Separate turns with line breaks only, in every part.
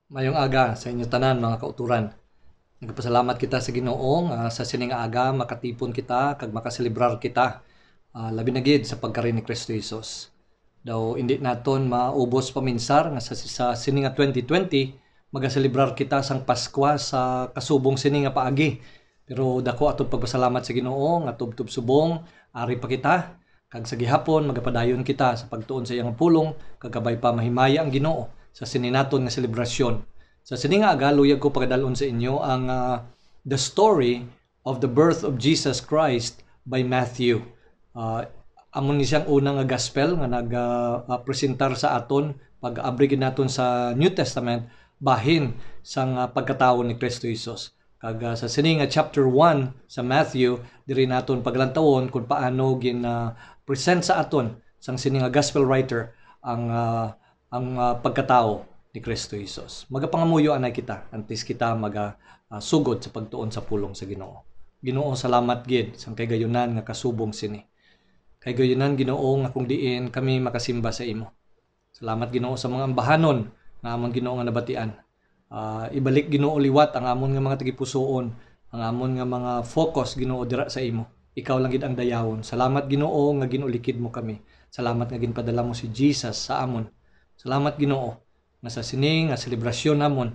Mayong aga sa inyo tanan mga kauturan. Nagpasalamat kita sa Ginoo nga sa sining aga makatipon kita kag makaselebrar kita. Labi na gid sa pagkari ni Kristo Jesus. Daw hindi naton maubos paminsar nga sa sining nga 2020 magaselebrar kita sang Paskwa sa kasubong sining nga paagi. Pero dako atong pagpasalamat sa Ginoo nga tubtub subong ari pa kita kag sa gihapon magapadayon kita sa pagtuon sa iyang pulong kag kabay pa mahimaya ang Ginoo sa sininaton nga selebrasyon. Sa sini nga aga, luyag ko pagdalon sa inyo ang The Story of the Birth of Jesus Christ by Matthew. Amon ni siyang unang nga gospel nga nag-presentar sa aton pag-abri naton sa New Testament bahin sang pagkatawo ni Kristo Jesus. Kag sa sini nga chapter 1 sa Matthew, diri naton paglantawon kung paano present sa aton sang sini nga gospel writer ang pagkatao ni Kristo Jesus. Magapangamuyo anay kita, antes kita sugod sa pagtuon sa pulong sa Ginoo. Ginoo, salamat gid sang kay gayunan nga kasubong sini. Kay gayunan Ginoo nga kung diin kami makasimba sa imo. Salamat Ginoo sa mga ambahanon nga amon Ginoo nga nabatian. Ibalik Ginoo liwat ang amon nga mga tagipusoon, ang amon nga mga focus Ginoo dira sa imo. Ikaw lang gid ang dayawon. Salamat Ginoo nga ginulikid mo kami. Salamat nga ginpadala mo si Jesus sa amon. Salamat Ginoo nga sa sining nga selebrasyon namon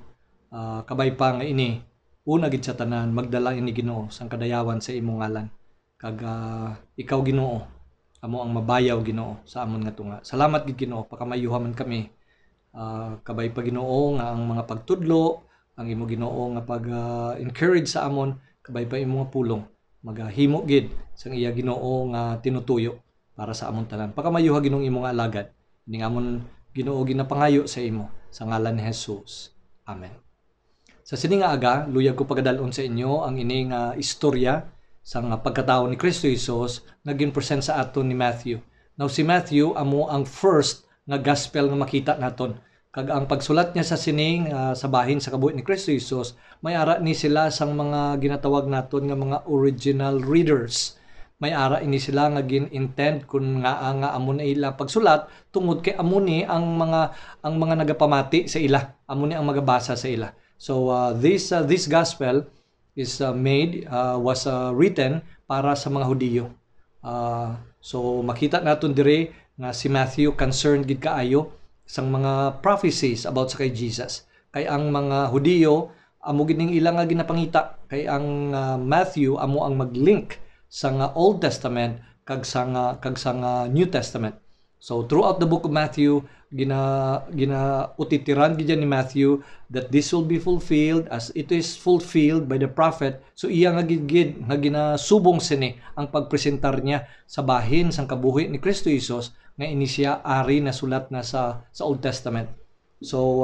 kabay pa nga ini una gid sa tanan magdala ini Ginoo sang kadayawan sa imong ngalan. Kag ikaw Ginoo amo ang mabayaw Ginoo sa amon nga tunga. Salamat gid Ginoo pakamayuha man kami. Kabay pa Ginoo nga ang mga pagtudlo, ang imo Ginoo nga pag-encourage sa amon, kabay pa imo nga pulong maghimo gid sang iya Ginoo nga tinutuyo para sa amon tanan. Pakamayuha Ginoong imo nga alagad. Ini amon Ginoo ginapangayo sa imo sa ngalan ni Jesus. Amen. Sa sini nga aga, luyag ko pagadalon sa inyo ang ini nga istorya sa pagkatao ni Kristo Jesus nga ginpresent sa aton ni Matthew. Now si Matthew amo ang first nga gospel nga makita naton. Kag ang pagsulat niya sa sining sa bahin sa kabuhi ni Kristo Jesus, may ara ni sila sang mga ginatawag naton nga mga original readers. May ara ini sila nga gin-intend kun nga amo na ila pagsulat tungod kay amo ni ang mga nagapamati sa ila, amo ni ang magabasa sa ila. So this gospel is was written para sa mga Hudiyo. So makita naton dire nga si Matthew concerned gid kaayo sang mga prophecies about sa kay Jesus. Kay ang mga Hudiyo amo gid ning ilang nga ginapangita, kay ang Matthew amo ang maglink sa Old Testament kag sa New Testament. So throughout the book of Matthew utitiran gid ni Matthew that this will be fulfilled as it is fulfilled by the prophet. So iya nga gid nga ginasubong sini ang pagpresentar niya sa bahin sang kabuhi ni Kristo Jesus nga ini siya ari na sulat na sa Old Testament. So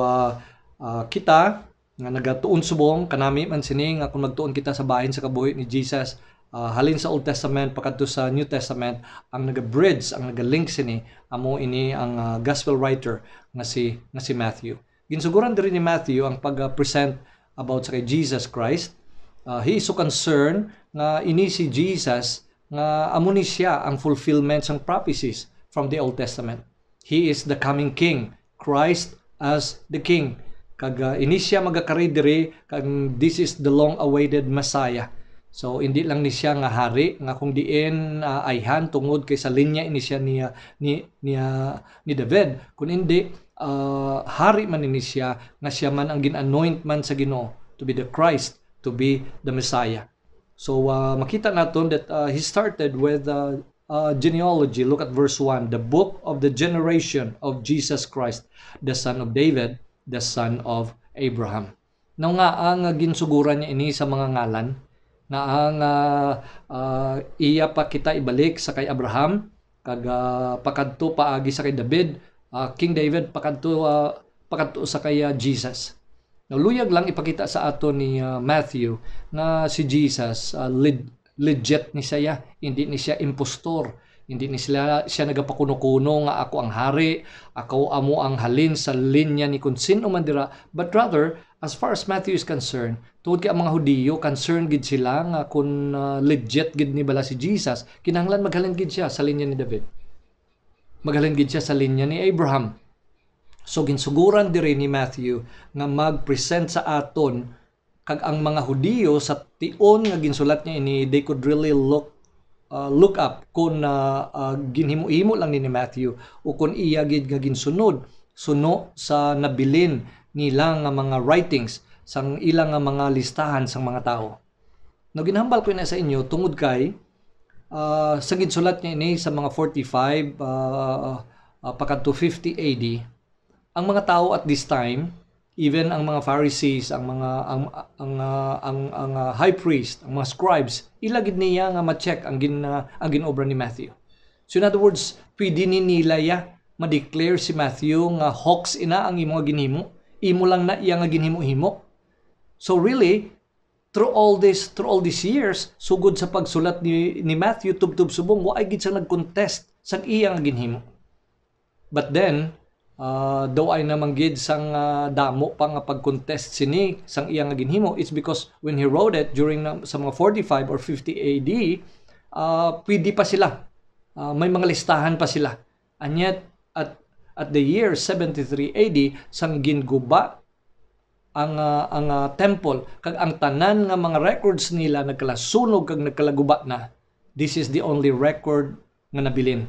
kita nga nagatuon subong kanami man sini nga kung magtuon kita sa bahin sa kabuhi ni Jesus, halin sa Old Testament pakadto sa New Testament, ang naga-bridge, ang naga-link sini amo ini ang gospel writer nga si Matthew. Ginsuguran diri ni Matthew ang pag-present about sa kay Jesus Christ. He is so concerned nga ini si Jesus nga amo ni siya ang fulfillment sang prophecies from the Old Testament. He is the coming king, Christ as the king. Kag ini siya magakari diri kag this is the long awaited Messiah. So hindi lang ni siya nga hari nga kung diin ayhan tungod kay sa linya ini siya ni David, kun hindi hari man ni siya nga siya man ang gin-anoint man sa Ginoo to be the Christ, to be the Messiah. So makita naton that he started with genealogy. Look at verse 1, the book of the generation of Jesus Christ, the son of David, the son of Abraham. Now nga ang ginsuguran niya ini sa mga ngalan na ang iya pa kita ibalik sa kay Abraham kag pakadto paagi sa kay David, King David pakadto sa kay Jesus. Now luyag lang ipakita sa ato ni Matthew na si Jesus legit ni siya, hindi ni siya impostor, hindi ni siya nagapakuno-kuno nga ako ang hari, ako amo ang halin sa linya ni kun sino man dira, but rather as far as Matthew is concerned, tungod kay ang mga Hudiyo concerned gid sila nga kun legit gid ni bala si Jesus, kinahanglan maghalin gid siya sa linya ni David. Maghalin gid siya sa linya ni Abraham. So ginsuguran diri ni Matthew nga mag-present sa aton kag ang mga Hudiyo sa tion nga ginsulat niya ini, they could really look up kung ginhimo-himo lang ni Matthew o kung iya gid nga ginsunod suno sa nabilin nila nga mga writings sang ilang nga mga listahan sang mga tao. No, ginhambal ko na sa inyo tungod kay sa ginsulat niya ini sa mga 45 pakadto 50 AD, ang mga tao at this time, even ang mga Pharisees, ang mga ang high priest, ang mga scribes, ilagid niya nga ma-check ang ginobra ni Matthew. So in other words, pwede ni nila ma-declare si Matthew nga hoax ina ang imong ginhimo, imo lang na iya nga ginhimo-himo. So really, through all these years, sugod sa pagsulat ni Matthew tubtub subong wa ay gid sa nag-contest sa iya nga ginhimo. But then, daw ay namanggid sang damo pa nga pag-contest sini sang iya nga ginhimo, it's because when he wrote it during sa mga 45 or 50 AD, pwede pa sila. May mga listahan pa sila. And yet, at the year 73 AD, sang ginguba ang temple, kag ang tanan nga mga records nila nagkalasunog kag nagkalaguba na, this is the only record nga nabilin.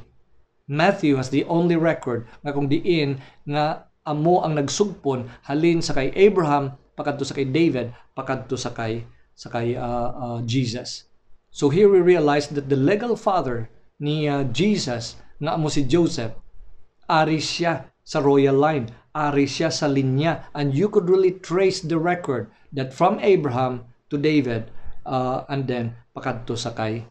Matthew has the only record nga kung diin nga amo ang nagsugpon halin sa kay Abraham, pakadto sa kay David, pakadto sa kay Jesus. So here we realize that the legal father ni Jesus nga amo si Joseph, ari siya sa royal line, ari siya sa linya, and you could really trace the record that from Abraham to David and then pakadto sa kay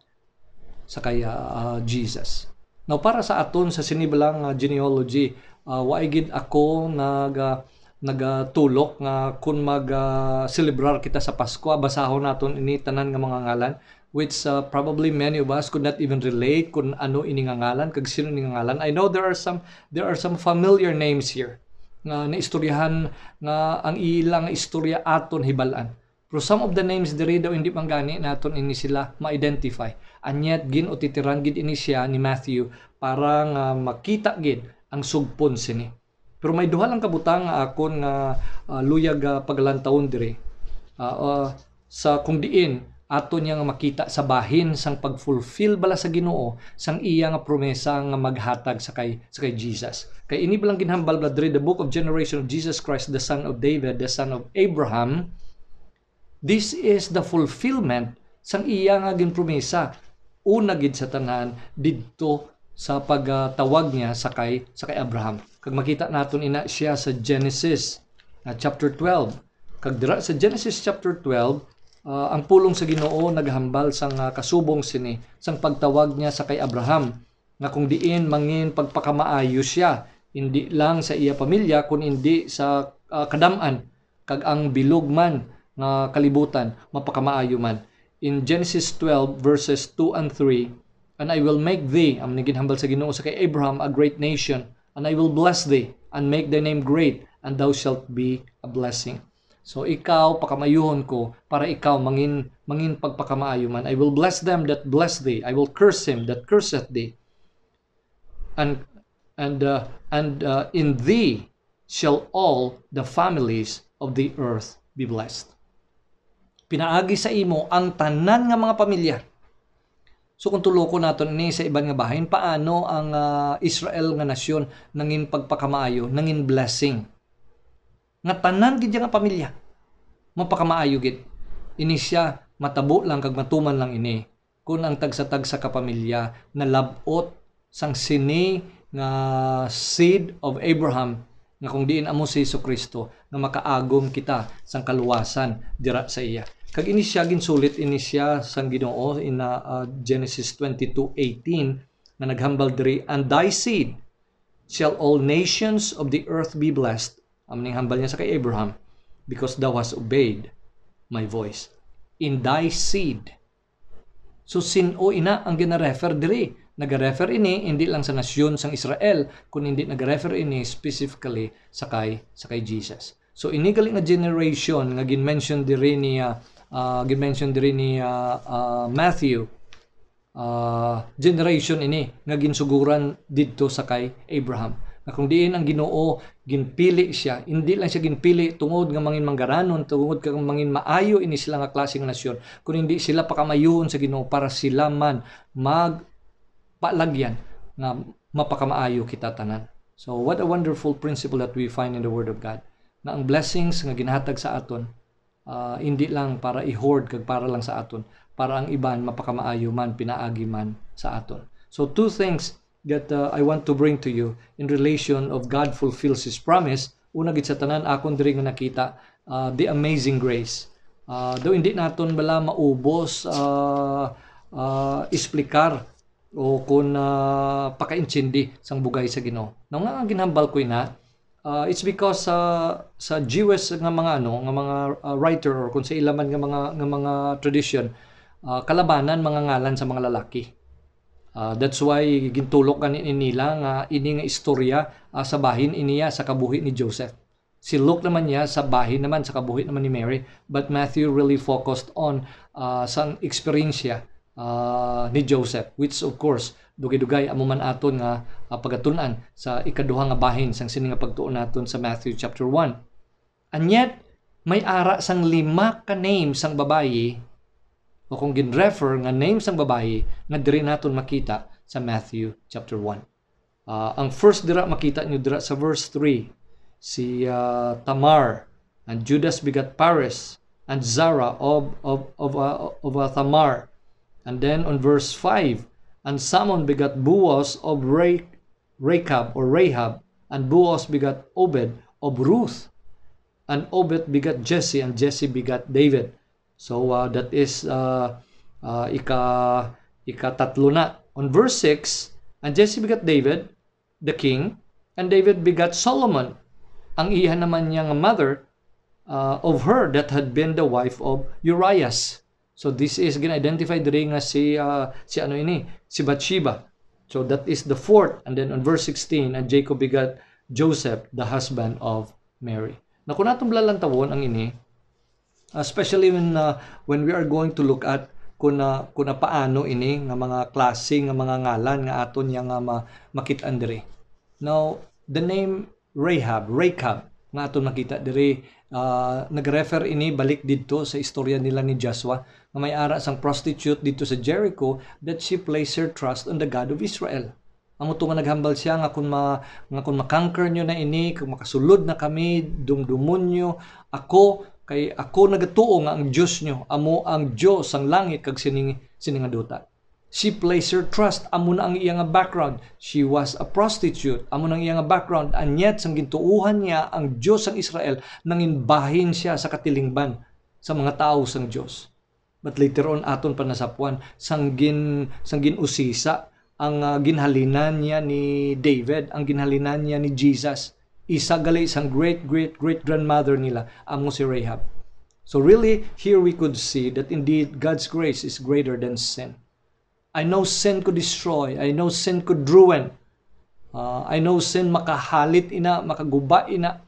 Jesus. Now, para sa aton sa sinibalang genealogy, waay gid ako nagatulok nga kung mag-celebrar kita sa Pasko, basahon naton ini tanan nga mga ngalan, which probably many of us could not even relate kung ano ini nga ngalan, kag sino ini nga ngalan. I know there are some familiar names here nga naistoryahan nga ang ilang istorya aton hibalan. Pero some of the names diri daw hindi manggani naton ini sila ma-identify. And yet ginutitiran gid ini siya ni Matthew para nga makita gid ang sugpon sini. Pero may duha lang kabutang akon nga luyag pagalantawon diri. Sa kung diin aton niya nga makita sa bahin sang pagfulfill bala sa Ginoo sang iya nga promesa nga maghatag sa kay Jesus. Kay ini balang ginhambal bala diri the book of generation of Jesus Christ, the son of David, the son of Abraham. This is the fulfillment sang iya nga ginpromesa una gid sa tanan didto sa pagtawag niya sa kay Abraham. Kag makita naton ina siya sa Genesis chapter 12. Kag dira sa Genesis chapter 12, ang pulong sa Ginoo naghambal sang kasubong sini sang pagtawag niya sa kay Abraham nga kung diin mangin pagpakamaayo siya hindi lang sa iya pamilya kun hindi sa kadam-an kag ang bilog man nga kalibutan mapakamaayo man. In Genesis 12 verses 2 and 3, and I will make thee, ang ginhambal sa Ginoo sa kay Abraham, a great nation, and I will bless thee and make thy name great, and thou shalt be a blessing. So ikaw pakamayuhon ko para ikaw mangin pagpakamaayo man. I will bless them that bless thee. I will curse him that curseth thee. And in thee shall all the families of the earth be blessed. Pinaagi sa imo ang tanan nga mga pamilya. So kung tuloko naton ini sa iban nga bahin, paano ang Israel nga nasyon nangin pagpakamaayo, nangin blessing? Nga tanan gid nga pamilya mapakamaayo gid. Ini siya matabo lang kag matuman lang ini kun ang tagsa-tagsa ka pamilya na labot sang sini nga seed of Abraham nga kung diin amo si Jesucristo nga makaagom kita sang kaluwasan dira sa iya. Kag ini siya ginsulit ini siya sang Ginoo in Genesis 22:18 na naghambal diri, and thy seed shall all nations of the earth be blessed. Amning hambal niya sa kay Abraham, because thou hast obeyed my voice. In thy seed. So sino ina ang gina-refer diri? Nag-refer ini hindi lang sa nasyon sang Israel, kundi hindi nag-refer ini specifically sa kay Jesus. So ini gali nga generation nga gin-mention diri ni Matthew, generation ini nga ginsuguran didto sa kay Abraham. Na kung diin ang Ginoo ginpili siya, hindi lang siya ginpili tungod nga mangin manggaranon, tungod nga mangin maayo ini sila nga klase nga nasyon, kun hindi sila pakamayon sa Ginoo para sila man magpalagyan nga mapakamaayo kita tanan. So what a wonderful principle that we find in the Word of God, na ang blessings nga ginhatag sa aton hindi lang para i-hoard kag para lang sa aton, para ang iban mapakamaayo man, pinaagi man sa aton. So two things that I want to bring to you in relation of God fulfills His promise. Una gid sa tanan akon diri nga nakita the amazing grace. Though hindi naton bala maubos explicar o kung pakaintindi sang bugay sa Ginoo. Nang nga ginhambal ko ina, it's because sa Jewish nga mga writer or kung sa ilaman nga mga tradition, kalabanan mga ngalan sa mga lalaki. That's why gintulok kanin nila nga ini nga istorya sa bahin iniya sa kabuhi ni Joseph. Si Luke naman niya sa bahin naman sa kabuhi naman ni Mary, but Matthew really focused on sang experience ni Joseph, which of course dugay-dugay amo man aton nga pagatun-an sa ikaduha nga bahin sang sini nga pagtuon naton sa Matthew chapter 1. And yet may ara sang 5 ka names sang babayi, o kung gin-refer nga name sang babayi nga diri naton makita sa Matthew chapter 1. Ang first dira makita niyo dira sa verse 3, si Tamar, and Judas begat Pares, and Zara of Tamar. And then on verse 5, and Salmon begat Boaz of Rahab, and Boaz begat Obed of Ruth, and Obed begat Jesse, and Jesse begat David. So that is ikatatlo na. On verse 6, and Jesse begat David, the king, and David begat Solomon, ang iya naman niyang mother of her that had been the wife of Urias. So this is gina-identify diri nga si Bathsheba. So that is the fourth. And then on verse 16, and Jacob begat Joseph, the husband of Mary. Na kung natong lalantawon ang ini, especially when we are going to look at kung paano ini nga mga klase nga mga ngalan nga aton yang makit-an diri. Now, the name Rahab nga aton makita diri, nag-refer ini balik dito sa istorya nila ni Joshua nga may ara sang prostitute dito sa Jericho that she placed her trust on the God of Israel. Amo to nga naghambal siya nga kung makanker nyo na ini, kung makasulod na kami, dumdumon nyo kay ako nagatuo nga ang Diyos nyo, amo ang Diyos ang langit kag sining nga duta. She placed her trust, amo na ang iyang background. She was a prostitute, amo na ang iyang background, and yet sang gintuuhan niya ang Diyos ang Israel, nanginbahin siya sa katilingban sa mga tao sang Diyos. But later on aton pa nasapuan sang ginusisa ang ginhalinan niya ni David, ang ginhalinan niya ni Jesus. Isa gali isang great grandmother nila, amo si Rahab. So really, here we could see that indeed God's grace is greater than sin. I know sin could destroy. I know sin could ruin. I know sin makahalit ina, makaguba ina,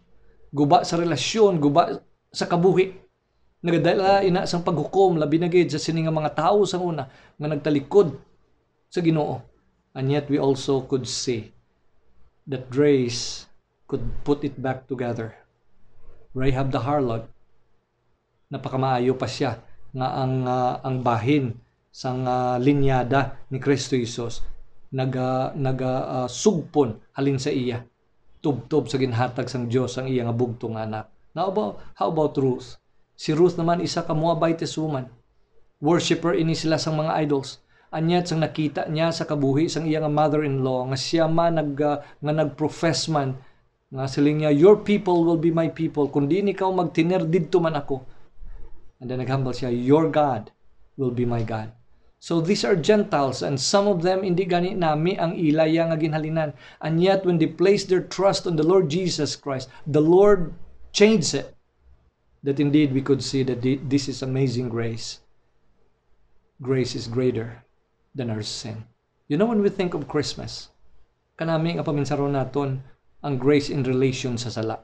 guba sa relasyon, guba sa kabuhi. Nagadala ina sang paghukom, labi na gid sa sini nga mga tao sang una nga nagtalikod sa Ginoo. And yet we also could see that grace could put it back together. Rahab the harlot, napakamaayo pa siya nga ang bahin sang linyada ni Kristo Jesus sugpon halin sa iya, tubtob sa ginhatag sang Dios ang iya nga bugtong anak. How about Ruth? Si Ruth naman isa ka Moabitess woman, worshipper ini sila sang mga idols. Anyat sang nakita niya sa kabuhi sang iya nga mother-in-law nga siya man nga nagprofess man nga siling niya, your people will be my people, kundi ikaw magtiner didto man ako. And then naghambal siya, your God will be my God. So these are Gentiles, and some of them hindi gani nami ang ilaya nga ginhalinan. And yet when they place their trust on the Lord Jesus Christ, the Lord changed it. That indeed we could see that this is amazing grace. Grace is greater than our sin. You know, when we think of Christmas, kanami nga paminsaron naton ang grace in relation sa sala.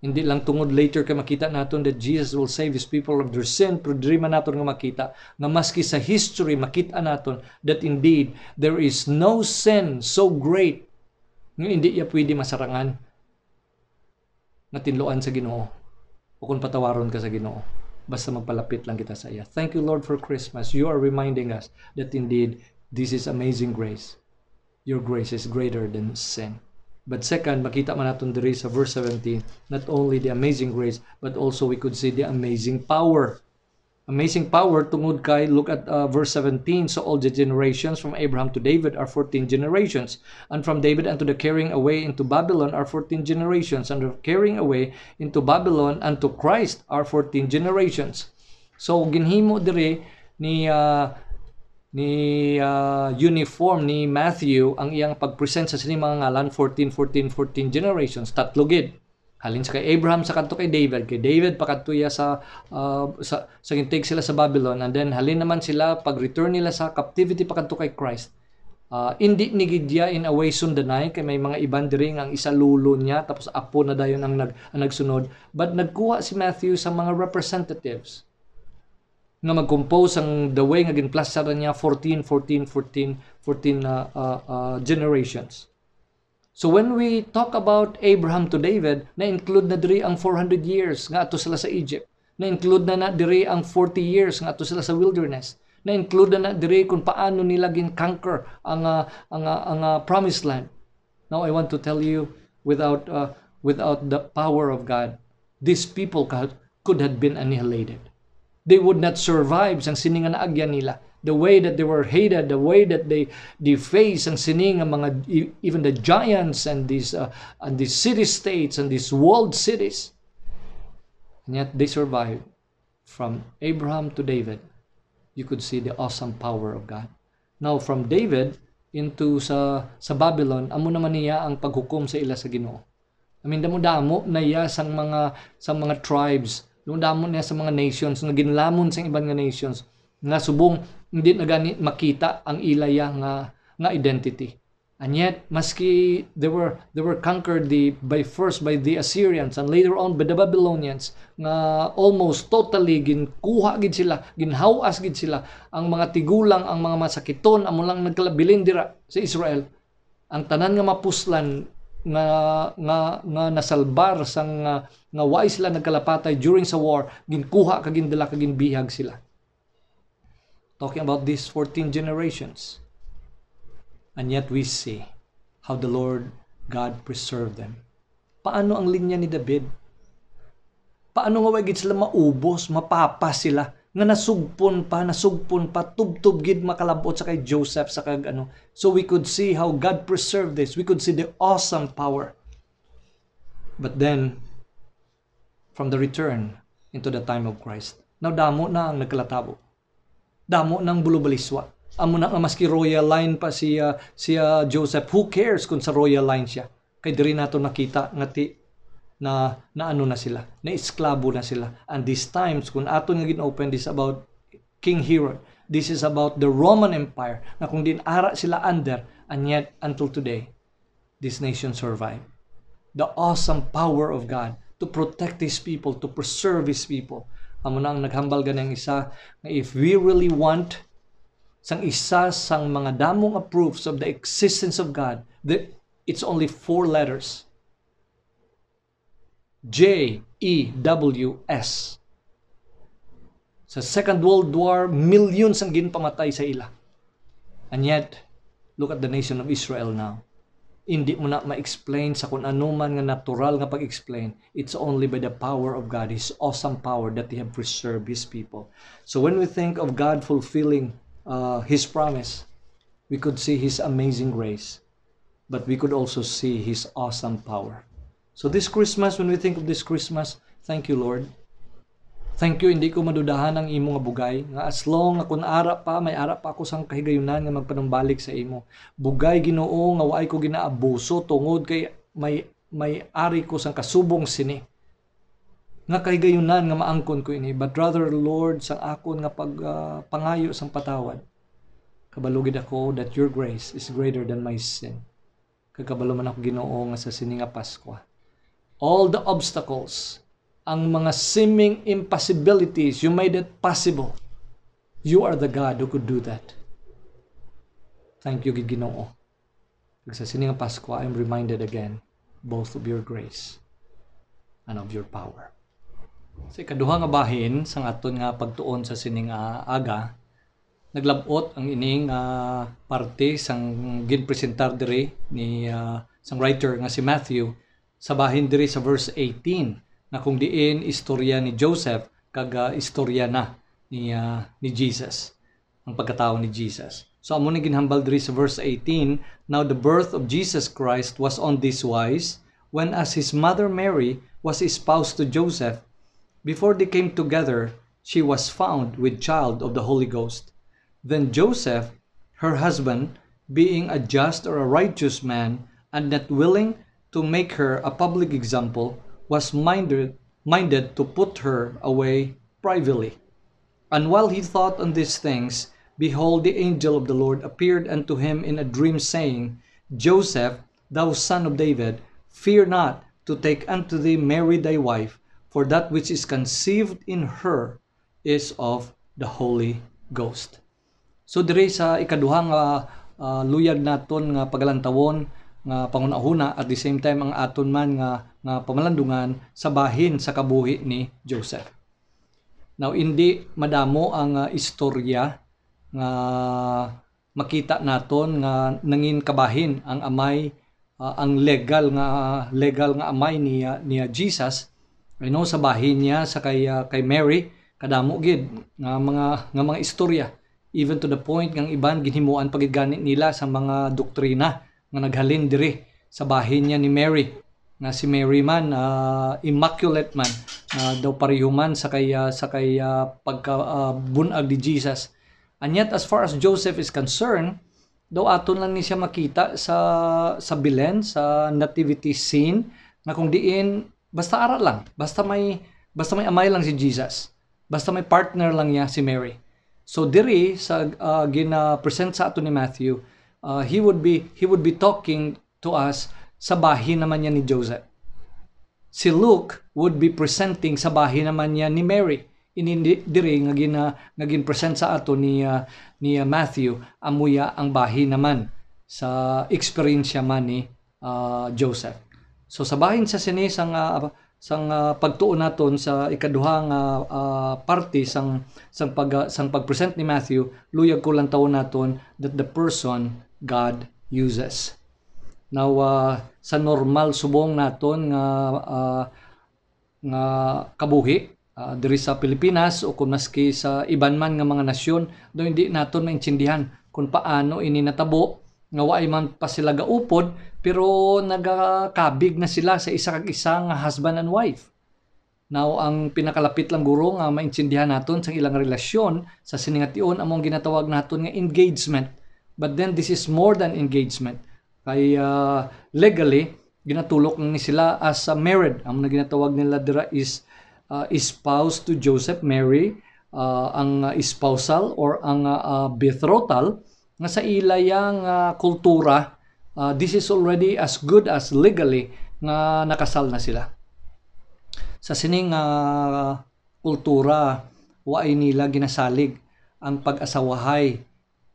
Hindi lang tungod later ka makita naton that Jesus will save His people of their sin, pero diri man naton nga makita nga maski sa history makita naton that indeed there is no sin so great Nga hindi iya pwede masarangan nga tinluan sa Ginoo o kung patawaron ka sa Ginoo. Basta magpalapit lang kita sa iya. Thank you, Lord, for Christmas. You are reminding us that indeed this is amazing grace. Your grace is greater than sin. But second, makita man natin diri sa verse 17, not only the amazing grace, but also we could see the amazing power. Amazing power tungod kay, look at verse 17, so all the generations from Abraham to David are 14 generations, and from David unto the carrying away into Babylon are 14 generations, and the carrying away into Babylon unto Christ are 14 generations. So ginhimo diri ni uniform ni Matthew ang iyang pagpresent sa sining mga ngalan 14 generations, tatlo gid. Halin sa kay Abraham sa kadto kay David pakadto ya sa gintake sila sa Babylon, and then halin naman sila pag return nila sa captivity pakadto kay Christ. Hindi ni gidya in a way sundanay kay may mga iban diri ang isa lulo niya tapos apo na dayon ang nagsunod, but nagkuha si Matthew sa mga representatives nga mag-compose ang the way nga ginplaster niya 14 generations. So when we talk about Abraham to David, na-include na diri ang 400 years nga ato sila sa Egypt. Na-include na diri ang 40 years nga ato sila sa wilderness. Na-include na diri kung paano nila gin-conquer ang promised land. Now I want to tell you, without the power of God, these people could have been annihilated. They would not survive sang siningan na agyan nila. The way that they were hated, the way that they face ang sining ang mga even the giants and these city states and these walled cities, and yet they survived. From Abraham to David, you could see the awesome power of God. Now from David into sa Babylon, amo naman niya ang paghukom sa ila sa Ginoo. I mean, damo na iya sang mga tribes, damo niya sa mga nations nga ginlamon sa ibang nga nations nga subong hindi na gani makita ang ilaya nga identity. And yet maski they were conquered by the Assyrians and later on by the Babylonians nga almost totally ginkuha gid sila, ginhawas gid sila ang mga tigulang, ang mga masakiton amo lang nagkalabilin dira sa Israel. Ang tanan nga mapuslan nga nasalbar sang nga way sila nagkalapatay during sa war, ginkuha kag gindala kag ginbihag sila. Talking about these 14 generations. And yet we see how the Lord God preserved them. Paano ang linya ni David? Paano nga wagid sila maubos, mapapas sila, nga nasugpon pa, tubtub gid makalabot sa kay Joseph sa kag ano. So we could see how God preserved this. We could see the awesome power. But then, from the return into the time of Christ, now damo na ang nagkalatabo. Damo ng bulubaliswa. Amo na nga maski royal line pa siya Joseph. Who cares kung sa royal line siya? Kay diri nato nakita ngati na ano na sila, na esklabo na sila. And these times kung aton nga gin-open this about King Herod, this is about the Roman Empire na kung din-ara sila under, and yet until today this nation survived. The awesome power of God to protect His people, to preserve His people. Amo na ang naghambal ganang isa nga if we really want sang isa sang mga damong proofs of the existence of God, it's only 4 letters. JEWS. Sa Second World War, millions ang ginpamatay sa ila. And yet, look at the nation of Israel now. Hindi mo na ma-explain sa kung ano man nga natural nga pag-explain. It's only by the power of God, His awesome power, that He have preserved His people. So when we think of God fulfilling His promise, we could see His amazing grace, but we could also see His awesome power. So this Christmas, when we think of this Christmas, thank you, Lord. Thank you, hindi ko madudahan ang imo nga bugay. Nga as long nga kung may ara pa ako sang kahigayunan nga magpanumbalik sa imo. Bugay Ginoo nga waay ko ginaabuso tungod kay may ari ko sang kasubong sini. Nga kahigayunan nga maangkon ko ini. But rather, Lord, sang akon nga pangayo sang patawad. Kabalugid ako that your grace is greater than my sin. Kagabalo man ako Ginoo nga sa sini nga Pasko. All the obstacles, ang mga seeming impossibilities, you made it possible. You are the God who could do that. Thank you, Ginoo. Kag sa sini nga Pasko, I am reminded again both of your grace and of your power. Sa ikaduha nga bahin sang aton nga pagtuon sa sini nga aga, naglabot ang ining parte sang ginpresentar diri ni sang writer nga si Matthew sa bahin diri sa verse 18 na kung diin istorya ni Joseph kag istorya na ni Jesus, ang pagkatao ni Jesus. So amo ni ginhambal diri sa verse 18, now the birth of Jesus Christ was on this wise, when as his mother Mary was espoused to Joseph, before they came together, she was found with child of the Holy Ghost. Then Joseph, her husband, being a just or a righteous man, and not willing to make her a public example, was minded to put her away privately. And while he thought on these things, behold, the angel of the Lord appeared unto him in a dream, saying, Joseph, thou son of David, fear not to take unto thee Mary thy wife, for that which is conceived in her is of the Holy Ghost. So diri sa ikaduha nga luyag naton nga pagalantawon nga pangunahuna, at the same time ang aton man nga pamalandungan sa bahin sa kabuhi ni Joseph. Now hindi madamo ang istorya nga makita naton nga nangin kabahin ang amay ang legal nga amay ni Jesus, sa bahin niya sa kay Mary, kadamo gid nga mga istorya, even to the point nga iban ginhimuan pagigani nila sa mga doktrina nga naghalin diri sa bahin niya ni Mary, nga si Mary man immaculate man, daw pareho man sa kay pagkabunag ni Jesus. And yet, as far as Joseph is concerned, daw aton lang ni siya makita sa Belen, sa nativity scene, na kung diin basta ara lang, basta may amay lang si Jesus, basta may partner lang niya si Mary. So diri sa gina-present sa ato ni Matthew, he would be talking to us sa bahin naman niya ni Joseph. Si Luke would be presenting sa bahin naman niya ni Mary. Inindi diri nga gin-present sa ato ni Matthew, amuya ang bahin naman sa experience man ni Joseph. So sa bahin sa sini sang pagtuon naton sa ikaduha nga parte sang pagpresent ni Matthew, luyag ko lang tawon naton that the person God uses. Now sa normal subong naton nga kabuhi diri sa Pilipinas o kung maski sa iban man nga mga nasyon, do hindi naton maintindihan kung paano ini natabo nga waay man pa sila gaupod pero nagakabig na sila sa isa kag isa nga husband and wife. Now ang pinakalapit lang guro nga maintindihan naton sa ilang relasyon sa siningation among ginatawag naton nga engagement. But then this is more than engagement. Kay legally ginatulok ni sila as married. Ang ginatawag nila dira is espoused to Joseph, Mary, ang espousal or ang betrothal nga sa ilayang kultura, this is already as good as legally nga nakasal na sila. Sa sining kultura, waay nila ginasalig ang pag-asawahay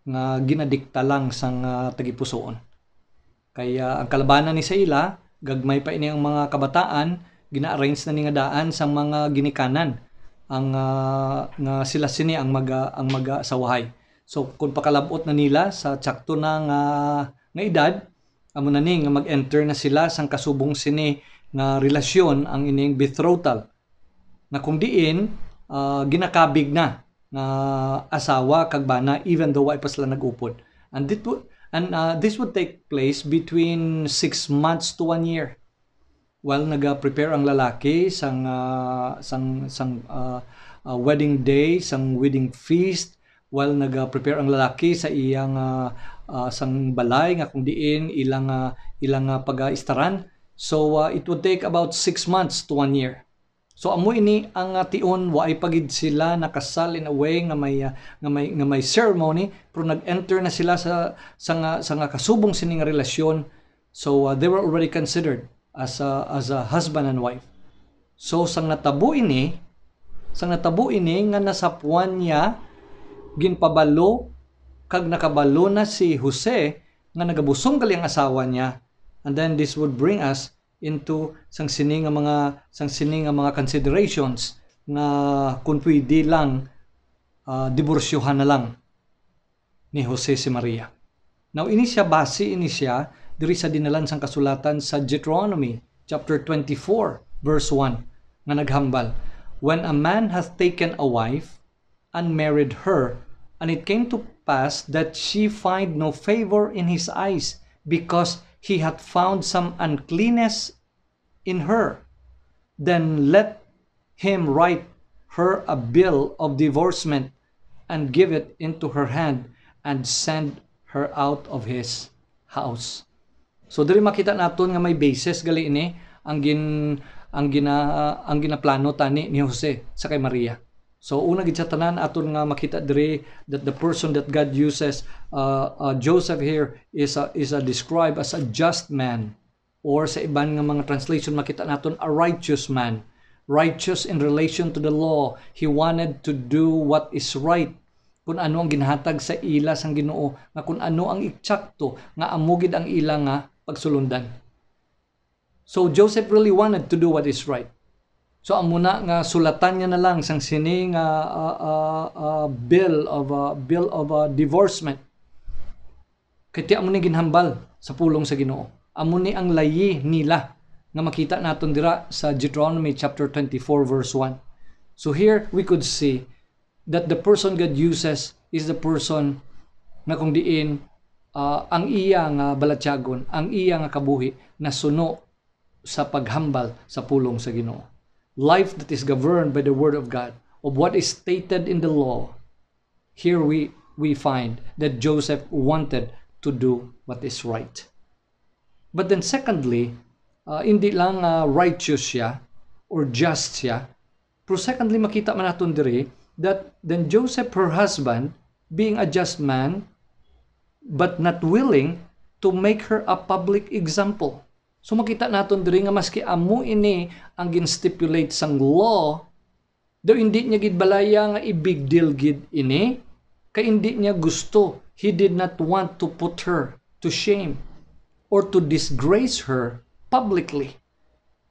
nga ginadikta lang sang tagipusoon. Kaya ang kalabanan ni sa ila, gagmay pa ini ang mga kabataan, gina-arrange na ni nga daan sa mga ginikanan ang nga sila sini ang mag-asawahay. So kung pakalabot na nila sa tsakto na nga edad, amo na ni nga mag-enter na sila sang kasubong sini nga relasyon ang ining betrothal. Na kung diin ginakabig na nga asawa kag bana even though ay pa sila nag-upod. And this would take place between 6 months to 1 year. While naga-prepare ang lalaki sang wedding day, sang wedding feast, while naga-prepare ang lalaki sa iyang sang balay nga kung diin ilang pag-istaran. So it would take about 6 months to 1 year. So amo ini ang tion waay pagid sila nakasal in a way nga may ceremony, pero nag-enter na sila sa kasubong sining relasyon. So they were already considered as a husband and wife. So sang natabo ini nga nasapuan niya ginpabalo kag nakabalo na si Jose nga nagabusong gali ang asawa niya. And then this would bring us into sang sini nga mga considerations nga kung pwede lang diborsyohan na lang ni Jose si Maria. Now ini siya base diri sa dinalan sang kasulatan sa Deuteronomy chapter 24 verse 1 nga naghambal, when a man hath taken a wife and married her, and it came to pass that she find no favor in his eyes, because he hath found some uncleanness in her, then let him write her a bill of divorcement and give it into her hand and send her out of his house. So diri makita naton nga may basis gali ini ang ginaplano tani ni Jose sa kay Maria. So una gid sa tanan aton nga makita diri that the person that God uses, Joseph here is described as a just man, or sa iban nga mga translation makita naton a righteous man. Righteous in relation to the law. He wanted to do what is right. Kung ano ang ginhatag sa ila sang Ginoo, nga kung ano ang eksakto nga amugid ang ila nga pagsulundan. So Joseph really wanted to do what is right. So ang muna nga sulatan niya na lang sang sining bill of divorcement. Kaya ti amo ni ginhambal sa pulong sa Ginoo. Amo ni ang layi nila nga makita naton dira sa Deuteronomy chapter 24 verse 1. So here we could see that the person God uses is the person na kung diin ang iya nga balatyagon, ang iya nga kabuhi na suno sa paghambal sa pulong sa Ginoo. Life that is governed by the word of God, of what is stated in the law. Here we find that Joseph wanted to do what is right. But then secondly, hindi lang righteous siya or just siya, pero secondly makita man naton diri that then Joseph, her husband, being a just man, but not willing to make her a public example. So makita naton diri nga maski amo ini ang gin-stipulate sang law, daw hindi niya gid balaya nga i-big deal gid ini, kay hindi niya gusto. He did not want to put her to shame or to disgrace her publicly.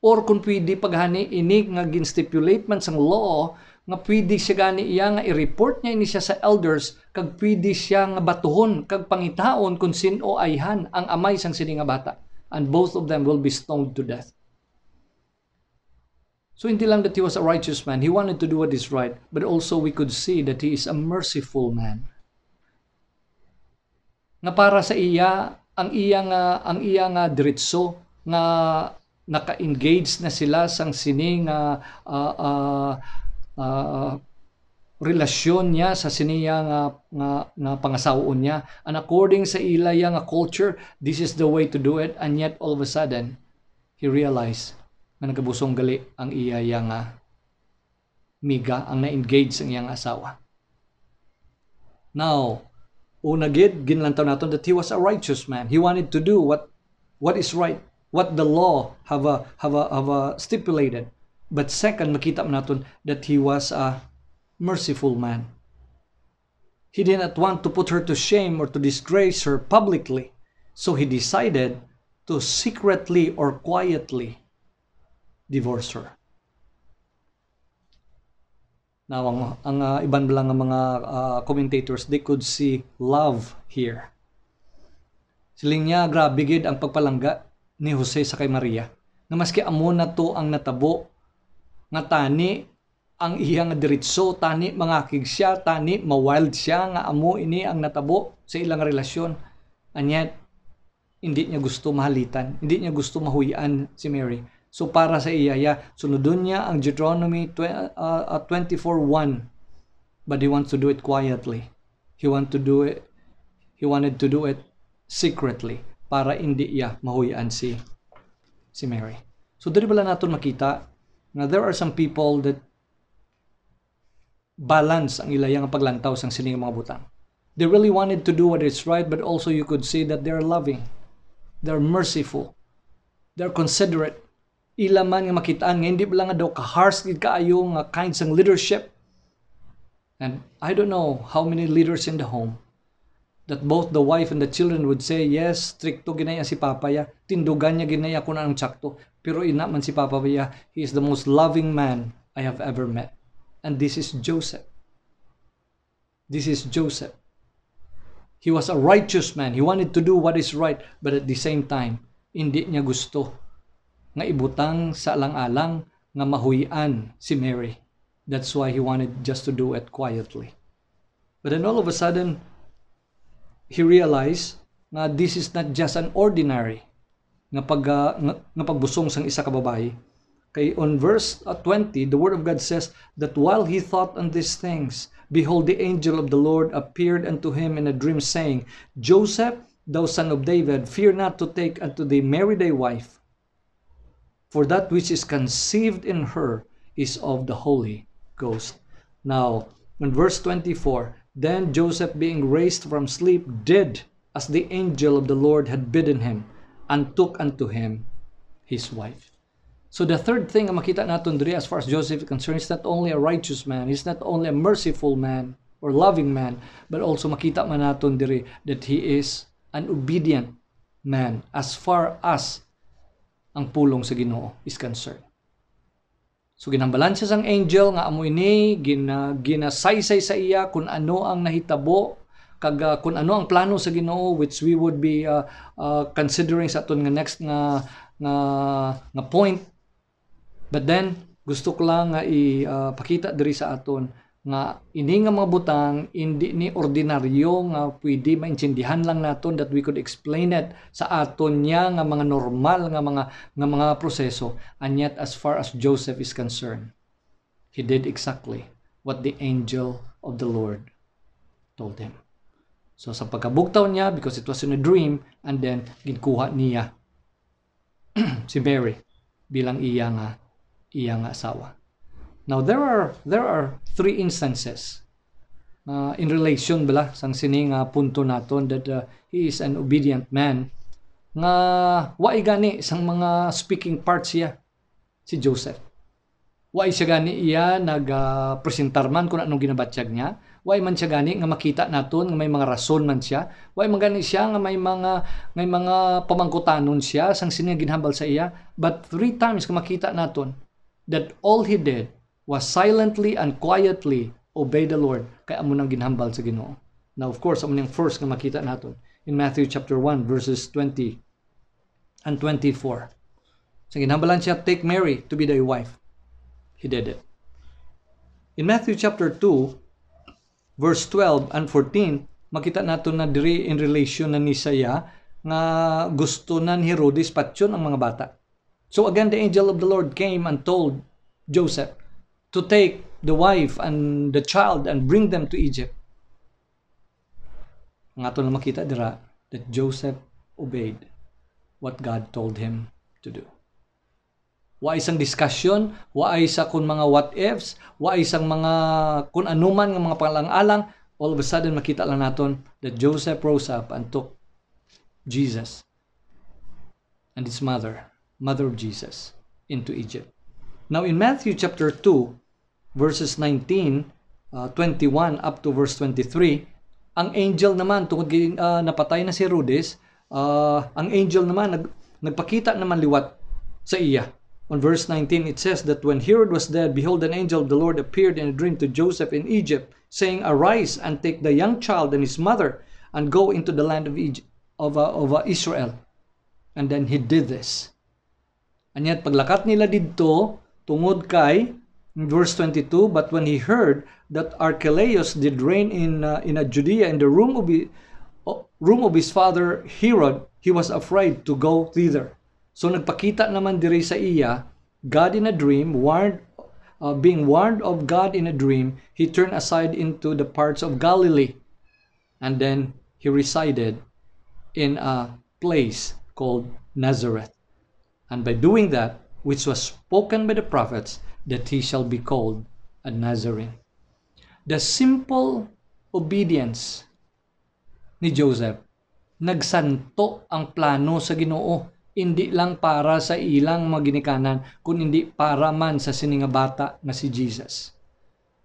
Or kung pwede paghani ini nga gin-stipulate man sang law, nga pwede siya gani iya nga i-report niya ini siya sa elders, kag pwede siya nga batuhon kag pangitaon kung sino ayhan ang amay sang sini nga bata, and both of them will be stoned to death. So hindi lang that he was a righteous man, he wanted to do what is right, but also we could see that he is a merciful man. Nga para sa iya ang iya nga diretso nga naka-engage na sila sang sini nga relasyon niya sa siniya nga pangasawon niya, and according sa ilaya nga culture, this is the way to do it, and yet all of a sudden he realized na nagabusong gali ang iya nga miga ang na-engage ang iyang asawa. Now una gid ginlantaw naton that he was a righteous man. He wanted to do what is right, what the law have stipulated. But second, makita naton that he was a merciful man. He did not want to put her to shame or to disgrace her publicly. So he decided to secretly or quietly divorce her. Now, ang iban lang ng mga commentators, they could see love here. Siling niya, grabe gid ang pagpalangga ni Jose sa kay Maria. Na maski amo na to ang natabo, nga tani ang iyang diretso, tani mangakig siya, tani mawild siya, nga amo ini ang natabo sa ilang relasyon. And yet, hindi niya gusto mahalitan, hindi niya gusto mahuyan si Mary. So para sa iya, sunodon niya ang Deuteronomy 24:1, but he wants to do it quietly. He wanted to do it secretly para hindi iya mahuyan si Mary. So diri bala naton makita na there are some people that balance ang ilayang paglantaw sang sining mga butang. They really wanted to do what is right, but also you could see that they're loving, they're merciful, they're considerate. Ila man nga makitaan nga hindi lang nga daw ka-harsh gid kaayo nga kind sang leadership. And I don't know how many leaders in the home, that both the wife and the children would say, yes, stricto ginaya si Papa ya, tindugan niya ginaya kung anong tsakto, pero ina man si Papa ya, he is the most loving man I have ever met. And this is Joseph. This is Joseph. He was a righteous man. He wanted to do what is right, but at the same time, hindi niya gusto nga ibutang sa alang-alang nga mahuyan si Mary. That's why he wanted just to do it quietly. But then all of a sudden, he realized nga this is not just an ordinary nga pagbusong sang isa ka babae. Kay on verse 20, the word of God says that while he thought on these things, behold, the angel of the Lord appeared unto him in a dream, saying, Joseph, thou son of David, fear not to take unto thee Mary thy wife, for that which is conceived in her is of the Holy Ghost. Now, in verse 24, then Joseph, being raised from sleep, did as the angel of the Lord had bidden him, and took unto him his wife. So the third thing na makita natin diri as far as Joseph is concerned, is not only a righteous man, he's not only a merciful man or loving man, but also makita man natin diri that he is an obedient man as far as ang pulong sa Ginoo is concerned. So ginambalan siya sang angel nga amo ini ginasaysay sa iya kung ano ang nahitabo kag kung ano ang plano sa Ginoo, which we would be considering sa aton nga next nga point. But then gusto ko lang nga ipakita diri sa aton nga ini nga mga butang hindi ni ordinaryo nga pwede maintindihan lang naton, that we could explain it sa aton niya nga mga normal nga mga proseso. And yet as far as Joseph is concerned, he did exactly what the angel of the Lord told him. So sa pagkabugtaw niya, because it was in a dream, and then ginkuha niya si Mary bilang iya nga asawa. Now there are three instances in relation bala sang sining punto naton that he is an obedient man nga waay gani sang mga speaking parts siya si Joseph. Waay siya gani iya nagpresentar man kung anong ginabatyag niya. Waay man siya gani nga makita naton nga may mga rason man siya. Waay man gani siya nga may mga pamangkutanon siya sang sining ginhambal sa iya. But 3 times nga makita naton that all he did was silently and quietly obey the Lord, kaya amo nang ginhambal sa Ginoo. Now of course, amo nang first nga makita naton in Matthew chapter 1 verses 20 and 24. Sa ginhambalan siya, take Mary to be thy wife. He did it. In Matthew chapter 2 verse 12 and 14, makita naton na diri in relation na ni saya nga gusto nan Herodes patyon ang mga bata. So again, the angel of the Lord came and told Joseph to take the wife and the child and bring them to Egypt. Nga ito na makita dira that Joseph obeyed what God told him to do. Wa isang discussion, wa isa kun mga what ifs, wa isang mga kun anuman nga mga palang-alang. All of a sudden makita lang naton that Joseph rose up and took Jesus and his mother of Jesus, into Egypt. Now in Matthew chapter 2 verses 19, 21 up to verse 23, ang angel naman tungod napatay na si Herodes, ang angel naman nagpakita naman liwat sa iya. On verse 19 it says that when Herod was dead, behold, an angel of the Lord appeared in a dream to Joseph in Egypt, saying, arise and take the young child and his mother and go into the land of Egypt, of Israel. And then he did this. And yet paglakat nila didto tungod kay verse 22, but when he heard that Archelaus did reign in Judea in the room of his father Herod, he was afraid to go thither. So nagpakita naman diri sa iya, God in a dream, being warned of God in a dream, he turned aside into the parts of Galilee, and then he resided in a place called Nazareth. And by doing that, which was spoken by the prophets, that he shall be called a Nazarene. The simple obedience ni Joseph, nagsanto ang plano sa Ginoo, hindi lang para sa ilang mga ginikanan, kundi para man sa sininga bata na si Jesus.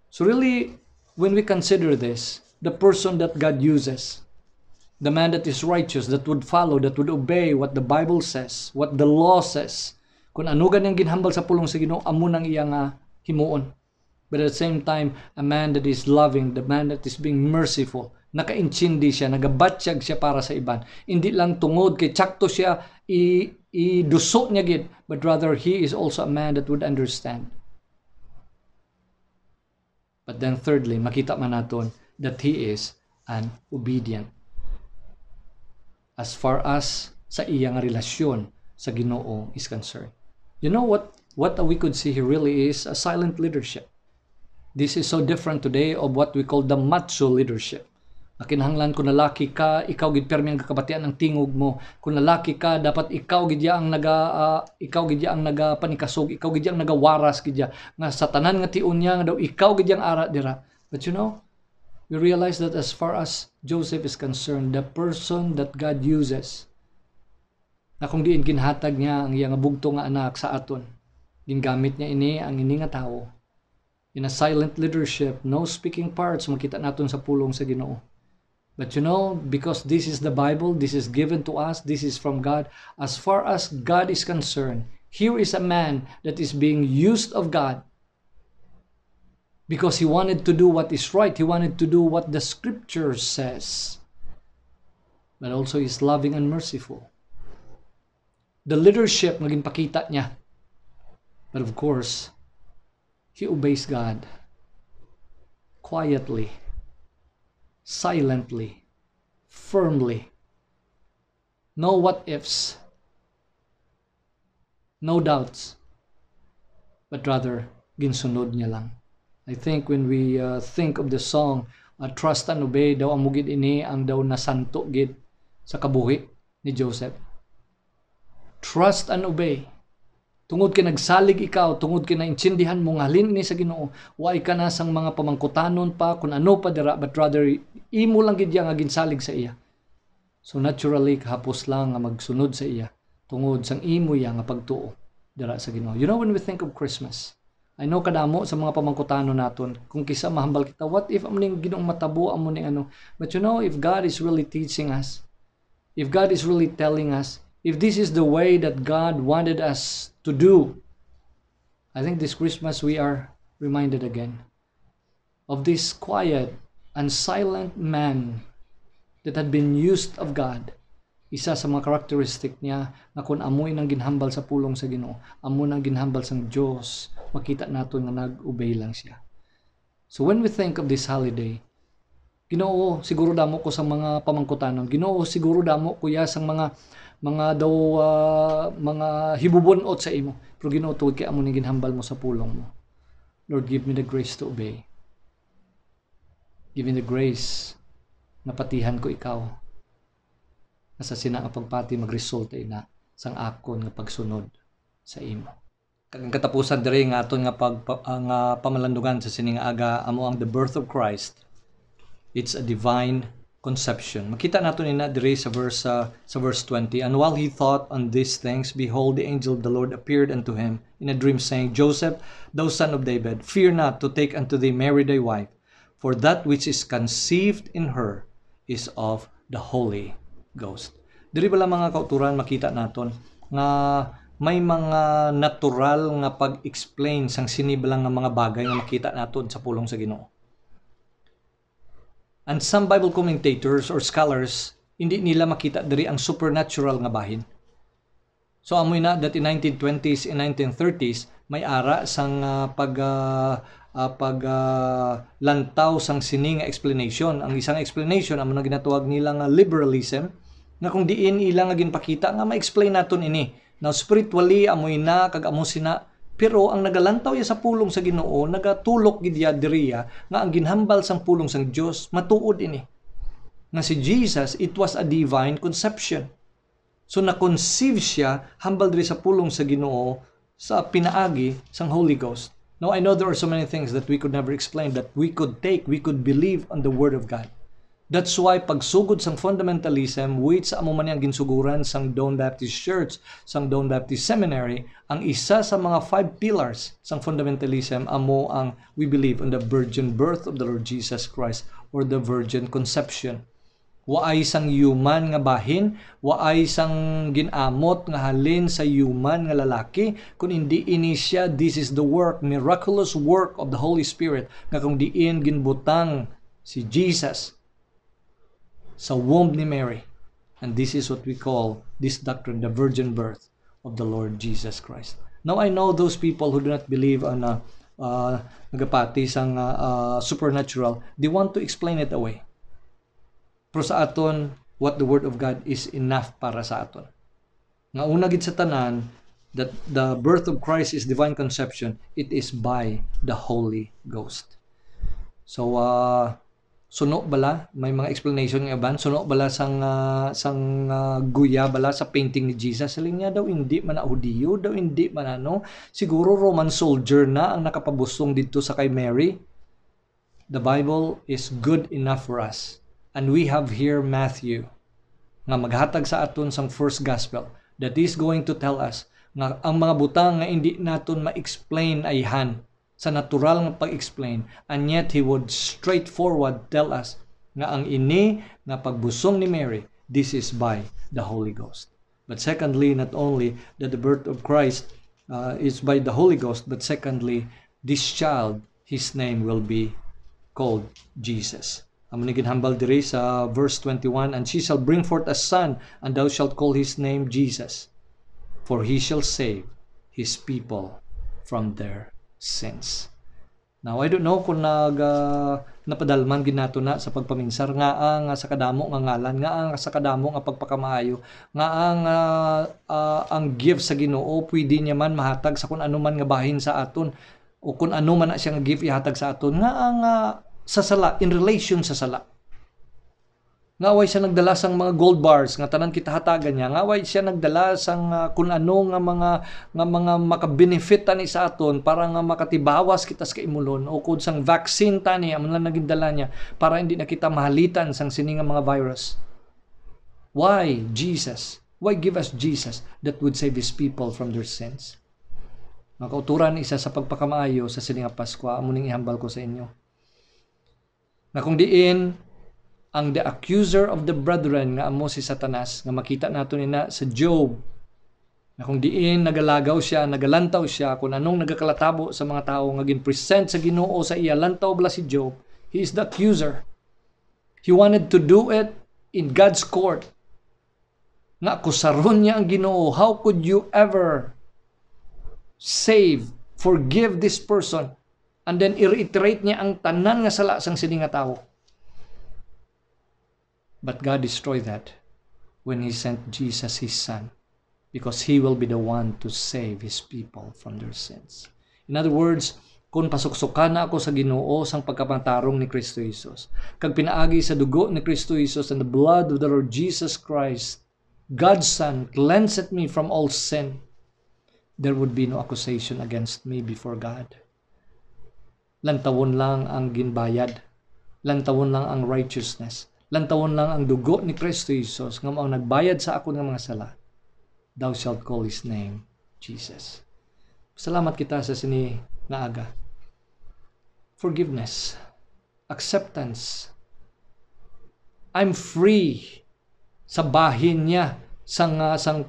So really, when we consider this, the person that God uses The man that is righteous, that would follow, that would obey what the Bible says, what the law says. Kung ano ganyang ginhambal sa pulong sa Ginoo, amo nang iya nga himuon. But at the same time, a man that is loving, the man that is being merciful, nakaintindi siya, nagabatsyag siya para sa iban. Hindi lang tungod kay tsakto siya iduso niya gid, but rather he is also a man that would understand. But then thirdly, makita man naton that he is an obedient. As far as sa iyang relasyon sa Ginoo is concerned. You know what we could see here really is a silent leadership. This is so different today of what we call the macho leadership. Kinahanglan kung lalaki ka, ikaw gid permi ang kakabatian ng tingog mo. Kung lalaki ka, dapat ikaw gid ang nagapanikasog, ikaw gid ang nagawaras gid nga sa tanan nga tion niya nga daw ikaw gid ang ara dira. But you know, we realize that as far as Joseph is concerned, the person that God uses, na kung diin ginhatag niya ang iyang bugto nga anak sa aton, gingamit niya ini ang ini nga tawo. In a silent leadership, no speaking parts, makita naton sa pulong sa Ginoo. But you know, because this is the Bible, this is given to us, this is from God, as far as God is concerned, here is a man that is being used of God because he wanted to do what is right, he wanted to do what the Scripture says, but also he's loving and merciful. The leadership naging pakita niya. But of course, he obeys God quietly, silently, firmly. No what-ifs, no doubts, but rather, ginsunod niya lang. I think when we think of the song, Trust and Obey, daw ang mugid ini ang daw nasanto gid sa kabuhi ni Joseph. Trust and obey. Tungod kay nagsalig ikaw, tungod kay naintindihan mo nga halin ni sa Ginoo, way ka na sang mga pamangkutanon pa kung ano pa dira, but rather imo lang gid nga ginsalig sa iya. So naturally kahapos lang nga magsunod sa iya tungod sang imo ya nga pagtuo dira sa Ginoo. You know, when we think of Christmas, I know kadamo sa mga pamangkutanon naton kung kisa mahambal kita, what if amning Ginoong matabo amo ning ano? But you know, if God is really teaching us, if God is really telling us, if this is the way that God wanted us to do, I think this Christmas we are reminded again of this quiet and silent man that had been used of God. Isa sa mga characteristic niya na kung amoy nang ginhambal sa pulong sa Ginoo, amo nang ginhambal sa Dios, makita naton nga nag-obey lang siya. So when we think of this holiday, Ginoo siguro damo ko sa mga pamangkutanon, Ginoo siguro damo kuya sang mga daw mga hibubunot sa imo, pero Ginoo tuod kay amo ning ginhambal mo sa pulong mo. Lord, give me the grace to obey. Give me the grace na patihan ko ikaw na sa sina nga pagpati magresulta ina sang akon nga pagsunod sa imo. Kag katapusan diri nga aton nga pamalandungan sa sining aga amo ang the birth of Christ. It's a divine conception. Makita nato nina diri sa verse 20. And while he thought on these things, behold, the angel of the Lord appeared unto him in a dream, saying, Joseph, thou son of David, fear not to take unto thee Mary thy wife, for that which is conceived in her is of the Holy Ghost. Diri bala mga kauturan makita naton nga may mga natural nga pag-explain sang sinibalang nga mga bagay nga makita naton sa pulong sa Ginoo. And some Bible commentators or scholars, hindi nila makita diri ang supernatural nga bahin. So amoy na that in 1920s and 1930s may ara sang lantaw sang sini nga explanation. Ang isang explanation amo na ginatawag nila nga liberalism, na kung diin ila nga ginpakita nga ma-explain naton ini. Now spiritually amoy na kag amo sina, pero ang nagalantaw ya sa pulong sa Ginoo, nagatulok gid ya diriya nga ang ginhambal sang pulong sang Dios matuod ini. Nga si Jesus, it was a divine conception. So na-conceive siya hambal diri sa pulong sa Ginoo sa pinaagi sang Holy Ghost. Now I know there are so many things that we could never explain, that we could believe on the word of God. That's why pagsugod sang fundamentalism, which amo man yang ginsuguran sang Dawn Baptist Church, sang Dawn Baptist Seminary, ang isa sa mga 5 pillars sang fundamentalism amo ang we believe on the virgin birth of the Lord Jesus Christ or the virgin conception. Waay sang human nga bahin, waay sang ginamot nga halin sa human nga lalaki, kung hindi ini siya, this is the work, miraculous work of the Holy Spirit, nga kung diin ginbutang si Jesus sa womb ni Mary. And this is what we call this doctrine, the virgin birth of the Lord Jesus Christ. Now I know those people who do not believe on nagapati sang supernatural, they want to explain it away. Pero sa aton, what the Word of God is enough para sa aton. Nga una gid sa tanan, that the birth of Christ is divine conception, it is by the Holy Ghost. So, suno bala, may mga explanation nga ban, suno bala sang guya bala sa painting ni Jesus. Saling niya daw, hindi man na Hudiyo, daw hindi man ano, siguro Roman soldier na ang nakapabusong dito sa kay Mary. The Bible is good enough for us. And we have here Matthew nga maghatag sa aton sang first gospel that is going to tell us nga ang mga butang nga hindi naton ma-explain ayhan sa natural nga pag-explain, and yet he would straightforward tell us nga ang ini nga pagbusong ni Mary, this is by the Holy Ghost. But secondly, not only that the birth of Christ is by the Holy Ghost, but secondly, this child, his name will be called Jesus. Amo ni ginhambal diri sa verse 21, and she shall bring forth a son, and thou shalt call his name Jesus, for he shall save his people from their sins. Now, I don't know kung napadalman ginato na sa pagpaminsar nga sa kadamo nga ngalan, nga sa kadamo nga pagpakamaayo, nga ang gift sa Ginoo pwede niya man mahatag sa kung ano man nga bahin sa aton, o kung ano man na siya nga gift ihatag sa aton, nga sa sala, in relation sa sala. Nga way siya nagdala sang mga gold bars nga tanan kita hatagan niya, nga way siya nagdala sang kung ano nga mga makabenefit tani sa aton para nga makatibawas kita sa kaimulon, o kung sang vaccine tani amon lang naging dala niya para hindi na kita mahalitan sang sini nga mga virus. Why Jesus? Why give us Jesus that would save his people from their sins? Makauturan isa sa pagpakamaayo sa sini nga Pasko, amo ning ihambal ko sa inyo. Na kung diin ang the accuser of the brethren nga amo si Satanas, nga makita nato nina sa Job, na kung diin nagalagaw siya, nagalantaw siya, kung anong nagakalatabo sa mga tao nga ginpresent sa Ginoo sa iya, lantaw bala si Job. He is the accuser. He wanted to do it in God's court. Nga akusaron niya ang Ginoo, how could you ever save, forgive this person? And then i-reiterate niya ang tanan nga sala sang sini nga tawo. But God destroyed that when he sent Jesus his son, because he will be the one to save his people from their sins. In other words, kung pasuksukan na ako sa Ginoo sang pagkapantarong ni Kristo Jesus, kag pinaagi sa dugo ni Kristo Jesus and the blood of the Lord Jesus Christ, God's Son, cleansed me from all sin, there would be no accusation against me before God. Lantawon lang ang ginbayad, lantawon lang ang righteousness, lantawon lang ang dugo ni Kristo Jesus nga mao nagbayad sa ako ng mga sala. Thou shalt call his name Jesus. Salamat kita sa sini nga aga. Forgiveness, acceptance. I'm free sa bahin niya sang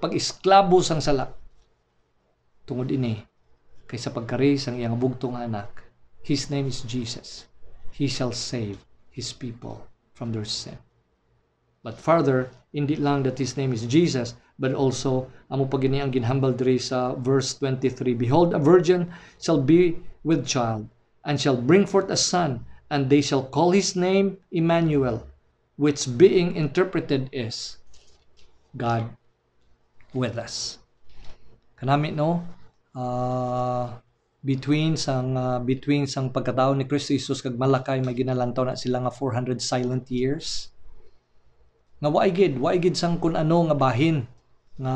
pag-isklabo sang sala. Tungod ini kaysa pagkari sang iyang bugtong anak. His name is Jesus. He shall save his people from their sin. But further, hindi lang that his name is Jesus, but also, amo pagini ang ginhambal diri sa verse 23, behold, a virgin shall be with child, and shall bring forth a son, and they shall call his name Emmanuel, which being interpreted is God with us. Kanami no, between sang pagkatao ni Kristo Jesus kag malakay, may ginalantaw na sila nga 400 silent years. Nga waay gid sang kun ano nga bahin nga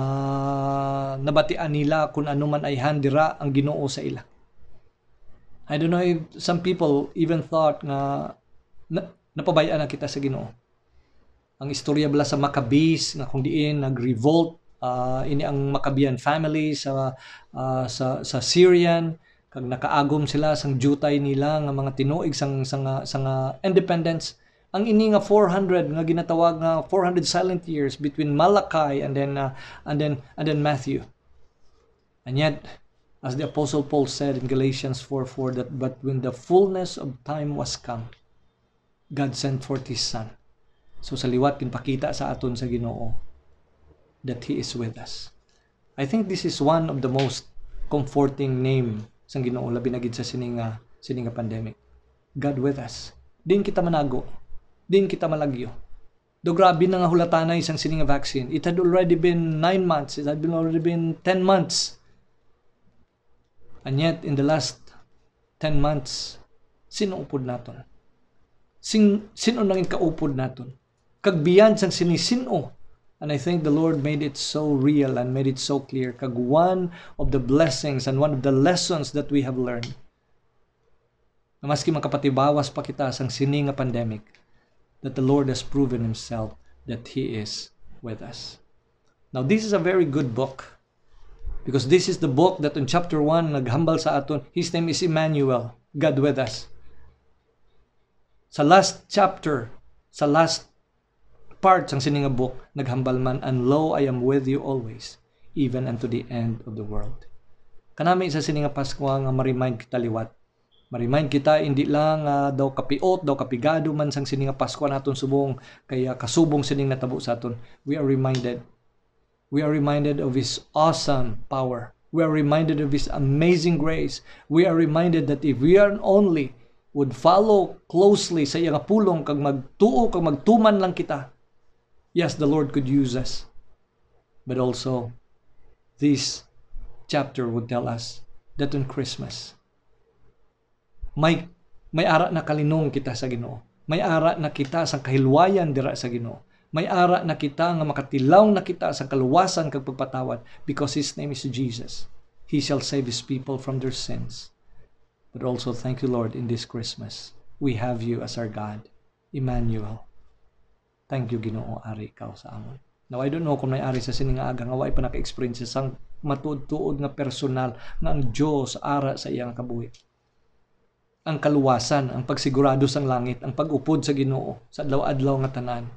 nabatian nila kun ano man ay handira ang Ginoo sa ila. I don't know if some people even thought nga napabayaan na kita sa Ginoo. Ang istorya bala sa Maccabees nga kung diin nag-revolt ini ang Maccabean family sa Syrian, kag nakaagom sila sang jutay nila nga mga tinuig sang independence, Ang ini nga 400 nga ginatawag nga 400 silent years between Malachi and then Matthew. And yet, as the Apostle Paul said in Galatians 4:4, that but when the fullness of time was come, God sent forth His Son. So sa liwat pinpakita sa aton sa Ginoo that He is with us. I think this is one of the most comforting name sa Ginoo labi na gid sa sininga pandemic. God with us. Din kita manago. Din kita malagyo. Do grabe na nga hulatanay isang sininga vaccine. It had already been 9 months. It had already been 10 months. And yet, in the last 10 months, sino upod naton? Sino nangin kaupod naton? Kagbiyan sang sinisino. And I think the Lord made it so real and made it so clear. Kag one of the blessings and one of the lessons that we have learned, na maski makapatibawas pa kita sang sini nga pandemic, that the Lord has proven Himself that He is with us. Now, this is a very good book. Because this is the book that in chapter 1, naghambal sa aton, His name is Emmanuel, God with us. Sa last chapter, sa last part sang sininga book, naghambal man, and lo, I am with you always, even unto the end of the world. Kanami sa sininga Pasko nga ma-remind kita liwat. Ma-remind kita, hindi lang daw kapiot, daw kapigado man sang sininga Pasko naton subong, kaya kasubong sining natabo sa aton. We are reminded of His awesome power. We are reminded of His amazing grace. We are reminded that if we are only would follow closely sa iyang pulong, kag magtuo, kag magtuman lang kita, yes, the Lord could use us. But also, this chapter would tell us that on Christmas, may ara na kalinong kita sa Ginoo. May ara na kita sa kahilwayan dira sa Ginoo. May ara na kita nga makatilaw na kita sa kaluwasan kag pagpatawad, because His name is Jesus. He shall save His people from their sins. But also, thank you, Lord, in this Christmas, we have you as our God, Emmanuel. Thank you, Ginoo, ari ikaw sa amon. Now, I don't know kung may ari sa sining aga nga way pa naka-experience sang matuod-tuod nga personal nga ang Dios ara sa iyang kabuhi. Ang kaluwasan, ang pagsigurado sang langit, ang pag-upod sa Ginoo sa adlaw-adlaw nga tanan,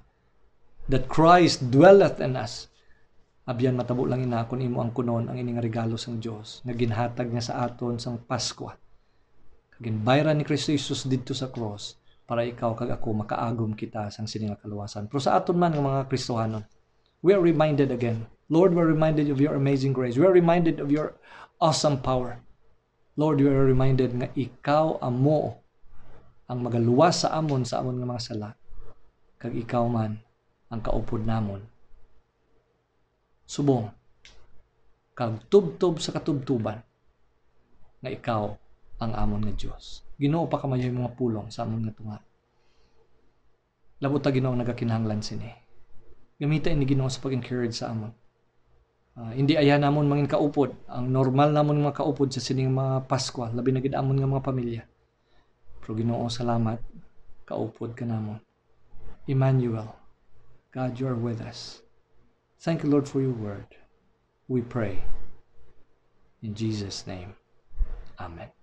that Christ dwelleth in us. Abyan matabo lang ina kun imo ang kunon ang ining regalo sang Dios nga ginhatag niya sa aton sang Pasko. Ginbayran ni Kristo Jesus didto sa cross para ikaw kag ako makaagom kita sang sining kaluwasan. Pero sa aton man nga mga Kristohanon, we are reminded again. Lord, we are reminded of your amazing grace. We are reminded of your awesome power. Lord, we are reminded nga ikaw amo ang magaluwas sa amon nga mga sala. Kag ikaw man ang kaupod namon. Subong, kag tubtob sa katubtuban, nga ikaw ang amon nga Dios. Ginoo pa kamayoy mga pulong sa amon nga tunga. Labot ta Ginoo nagakinahanglan sini. Gamita ini Ginoo sa pag-encourage sa amon. Hindi aya namon mangin kaupod. Ang normal namon mga kaupod sa sining mga Pasko, labi na gid amon nga mga pamilya. Pero Ginoo, salamat, kaupod ka namon. Emmanuel, God, you are with us. Thank you, Lord, for your word. We pray in Jesus' name. Amen.